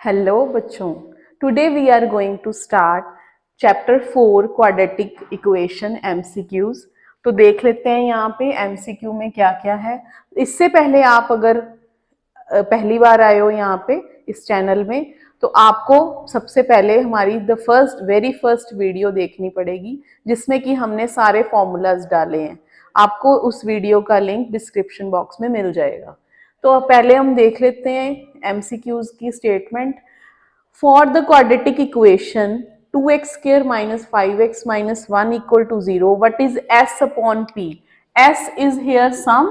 Hello बच्चों, today we are going to start chapter 4 quadratic equation MCQs. तो देख लेते हैं यहाँ पे एमसीक्यू में क्या क्या है। इससे पहले आप अगर पहली बार आए हो यहाँ पे इस चैनल में, तो आपको सबसे पहले हमारी वेरी फर्स्ट वीडियो देखनी पड़ेगी जिसमें कि हमने सारे फॉर्मूलाज डाले हैं। आपको उस वीडियो का लिंक डिस्क्रिप्शन बॉक्स में मिल जाएगा। तो पहले हम देख लेते हैं एमसीक्यूज की statement. For the quadratic equation 2x square minus 5x minus 1 equal to 0, what is s upon p? s is here sum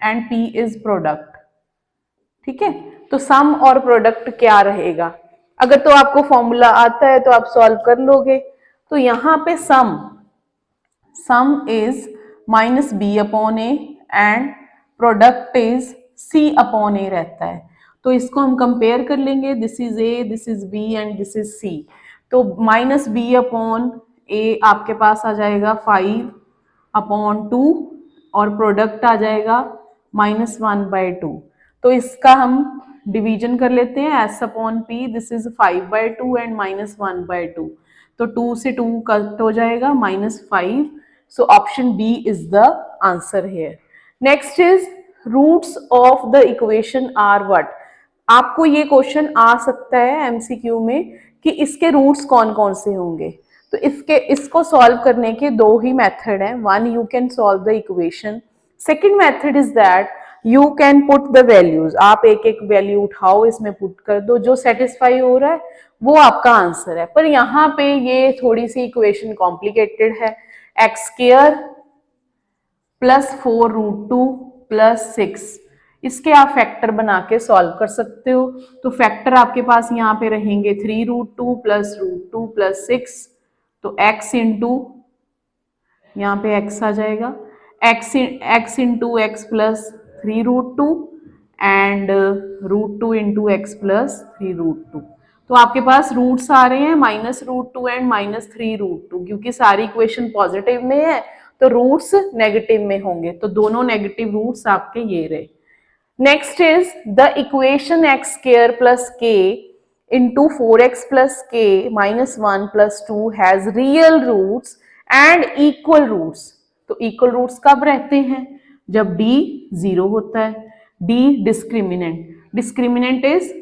and p is product। ठीक है, तो सम और प्रोडक्ट क्या रहेगा? अगर तो आपको फॉर्मूला आता है तो आप सॉल्व कर लोगे। तो यहाँ पे sum is minus B upon A and product is C upon A रहता है। तो इसको हम कंपेयर कर लेंगे, this is A, this is B and this is C. तो माइनस बी अपॉन ए आपके पास आ जाएगा 5/2 और प्रोडक्ट आ जाएगा -1/2। तो इसका हम डिवीजन कर लेते हैं, S upon P, this is 5/2 and -1/2। तो 2 से 2 कट हो जाएगा, -5। So option B is the answer here. Next is roots of the equation are what. आपको ये क्वेश्चन आ सकता है एमसीक्यू में कि इसके रूट्स कौन कौन से होंगे। तो इसको सॉल्व करने के दो ही मेथड हैं। One, you can solve the equation. Second method is that you can put the values. आप एक एक वैल्यू उठाओ, इसमें पुट कर दो, जो सेटिस्फाई हो रहा है वो आपका आंसर है। पर यहाँ पे ये थोड़ी सी इक्वेशन कॉम्प्लिकेटेड है। एक्स स्क्वायर प्लस 4√2 प्लस 6, इसके आप फैक्टर बना के सॉल्व कर सकते हो। तो फैक्टर आपके पास यहाँ पे रहेंगे 3√2 प्लस √2 प्लस 6। तो x इंटू, यहाँ पे x आ जाएगा, x into x plus 3√2 and √2 into x plus 3√2। तो आपके पास रूट्स आ रहे हैं -√2 एंड -3√2। क्योंकि सारी इक्वेशन पॉजिटिव में है तो रूट्स नेगेटिव में होंगे, तो दोनों नेगेटिव रूट्स आपके ये रहे। Next is the equation x square plus k into 4x plus k minus 1 plus 2 has real roots and equal roots. तो इक्वल रूट्स कब रहते हैं? जब d 0 होता है। d discriminant is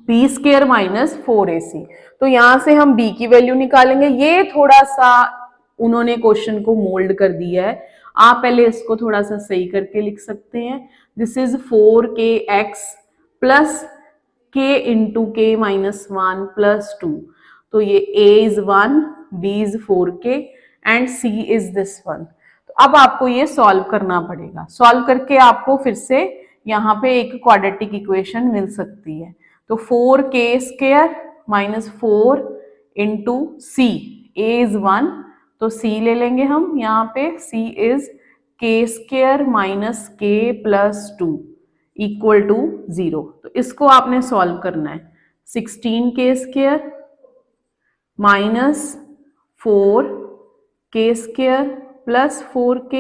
b square minus 4ac। तो यहां से हम b की वैल्यू निकालेंगे। ये थोड़ा सा उन्होंने क्वेश्चन को मोल्ड कर दिया है, आप पहले इसको थोड़ा सा सही करके लिख सकते हैं। This is 4kx plus k into k minus 1 plus 2। तो ये a is 1, b is 4k and c is this one. तो अब आपको ये सॉल्व करना पड़ेगा। सॉल्व करके आपको फिर से यहाँ पे एक क्वाड्रेटिक इक्वेशन मिल सकती है। तो 4k square minus 4 into c, a is 1 तो c ले लेंगे हम यहाँ पे, c is k square minus k plus 2 equal to 0। तो इसको आपने सॉल्व करना है। 16k square minus 4k square plus 4k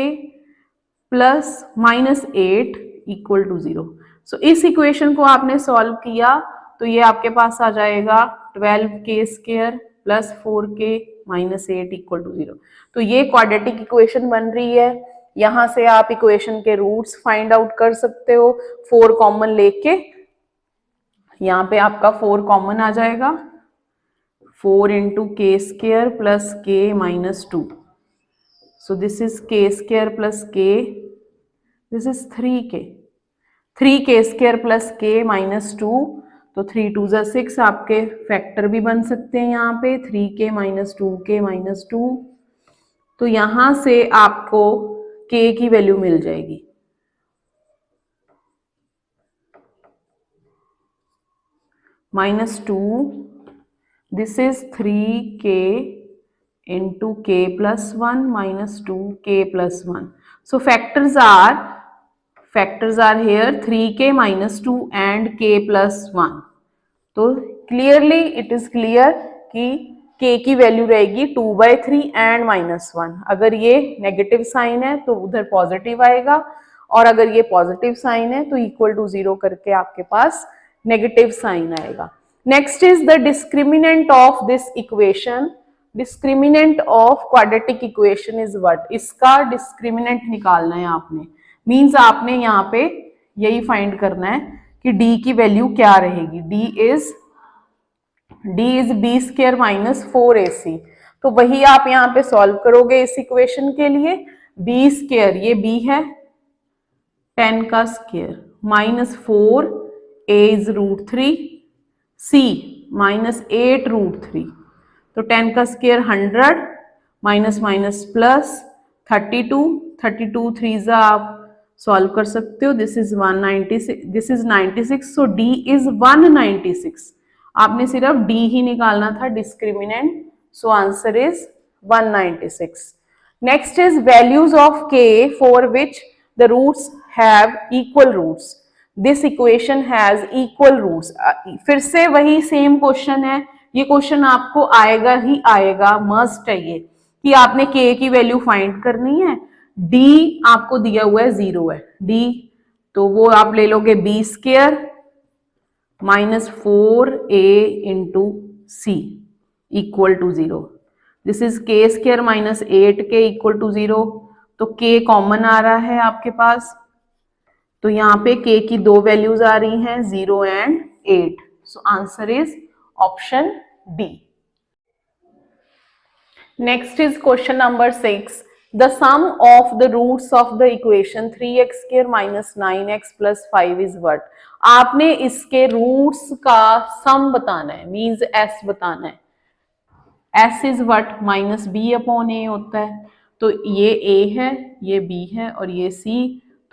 plus -8 equal to 0। So इस इक्वेशन को आपने सॉल्व किया तो ये आपके पास आ जाएगा 12k square plus 4k minus 8 equal to 0। तो ये क्वाड्रेटिक इक्वेशन बन रही है। यहां से आप इक्वेशन के रूट्स फाइंड आउट कर सकते हो 4 कॉमन लेके। यहाँ पे आपका 4 कॉमन आ जाएगा, 4 into k square plus k minus 2। So this is k square plus k, this is 3k square plus k minus 2। तो 3 2 जा 6, आपके फैक्टर भी बन सकते हैं यहाँ पे, 3k माइनस 2k माइनस 2। तो यहां से आपको k की वैल्यू मिल जाएगी -2, this is 3k into k plus 1 minus 2k plus 1। So factors are here 3k minus 2 and k plus 1। तो क्लियरली इट इज क्लियर कि k की वैल्यू रहेगी 2/3 एंड -1। अगर ये नेगेटिव साइन है तो उधर पॉजिटिव आएगा, और अगर ये पॉजिटिव साइन है तो इक्वल टू 0 करके आपके पास नेगेटिव साइन आएगा। Next is the discriminant of this equation. Discriminant of quadratic equation is what? इसका डिस्क्रिमिनेंट निकालना है आपने, मींस आपने यहाँ पे यही फाइंड करना है कि d की वैल्यू क्या रहेगी। d is B square minus 4ac। तो वही आप यहाँ पे सॉल्व करोगे इस इक्वेशन के लिए। बी स्क्वायर, ये b है, 10 का square minus 4, a is √3, c minus 8 √3। तो 10 का स्क्वायर 100, माइनस माइनस प्लस 32, 32 3 आप सॉल्व कर सकते हो। This is 196, this is 96, so d is 196। आपने सिर्फ d ही निकालना था discriminant, so answer is 196। Next is values of k for which the roots have equal roots. This equation has equal roots. फिर से वही सेम क्वेश्चन है, ये क्वेश्चन आपको आएगा ही आएगा, मस्ट है ये, कि आपने k की वैल्यू फाइंड करनी है। d आपको दिया हुआ है 0 है, d तो वो आप ले लोगे b square minus 4a into C equal to 0। This is k square minus 8k equal to 0। तो k कॉमन आ रहा है आपके पास, तो यहाँ पे k की दो वैल्यूज आ रही हैं, 0 and 8। So answer is option D. Next is question number 6. The sum of the roots of the equation 3x square minus 9x plus 5 is what? आपने इसके रूट्स का सम बताना है, मीन्स s बताना है। s is what? Minus B upon A होता है। तो ये a है, ये b है और ये c,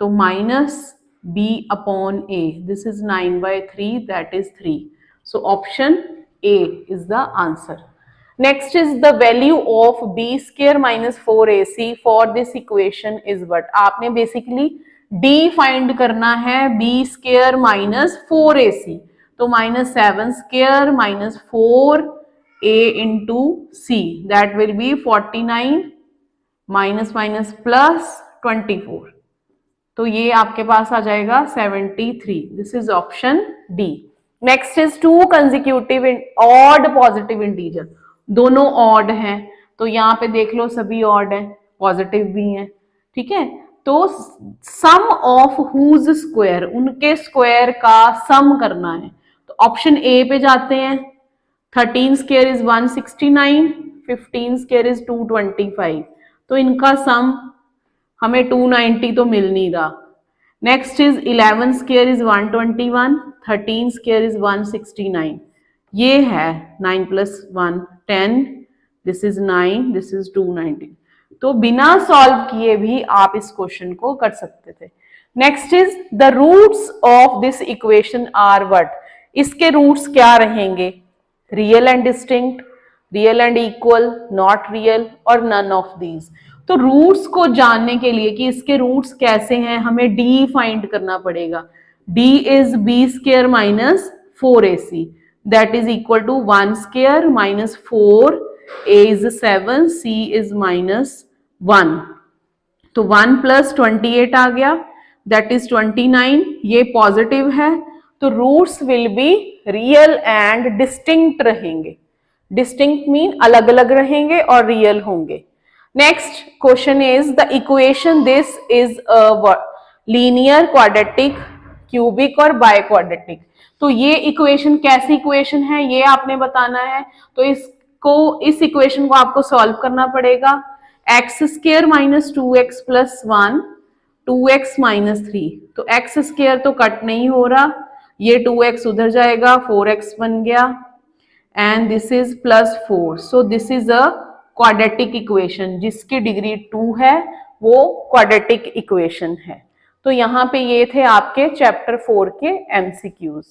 तो minus b upon a, this is 9/3, that is 3। So option A is the answer. Next is the value of b square minus 4ac for this equation is what? आपने basically d find करना है b square minus 4ac, तो minus 7 square minus 4a into c, that will be 49 minus minus plus 24, तो ये आपके पास आ जाएगा 73। This is option D. Next is to consecutive odd positive integer, दोनों ऑड हैं, तो यहाँ पे देख लो सभी ऑड हैं, पॉजिटिव भी हैं, ठीक है। तो सम ऑफ हुज स्क्वायर, उनके स्क्वायर का सम करना है, तो ऑप्शन ए पे जाते हैं। 13 स्क्वायर इज 169, 15 स्क्वायर इज 225, तो इनका सम हमें 290 तो मिल नहीं रहा। Next is 11 square is 121, 13 square is 169, ये है 9 + 1 10, दिस इज 9, दिस इज 290। तो बिना सॉल्व किए भी आप इस क्वेश्चन को कर सकते थे। Next is the roots of this equation are what? इसके रूट्स क्या रहेंगे? Real and distinct, real and equal, not real और नन ऑफ दीज। तो रूट्स को जानने के लिए कि इसके रूट्स कैसे हैं, हमें d फाइंड करना पड़ेगा। d is b square minus 4ac, that is equal to 1 square minus 4, a is 7, c is -1, तो 1 + 28 आ गया, दैट इज 29। ये पॉजिटिव है, तो roots will be real and distinct रहेंगे। डिस्टिंक्ट मीन अलग अलग रहेंगे और रियल होंगे। Next question is the equation, this is a linear, quadratic, cubic और बाय क्वाड्रेटिक। तो ये इक्वेशन कैसी इक्वेशन है ये आपने बताना है। तो इस इक्वेशन को आपको सॉल्व करना पड़ेगा। x square minus 2x + 1, 2x - 3, तो x स्क्वायर तो कट नहीं हो रहा, ये 2x उधर जाएगा, 4x बन गया, and this is +4। So this is a quadratic equation, जिसकी डिग्री 2 है वो क्वाड्रेटिक इक्वेशन है। तो यहाँ पे ये थे आपके चैप्टर 4 के MCQs।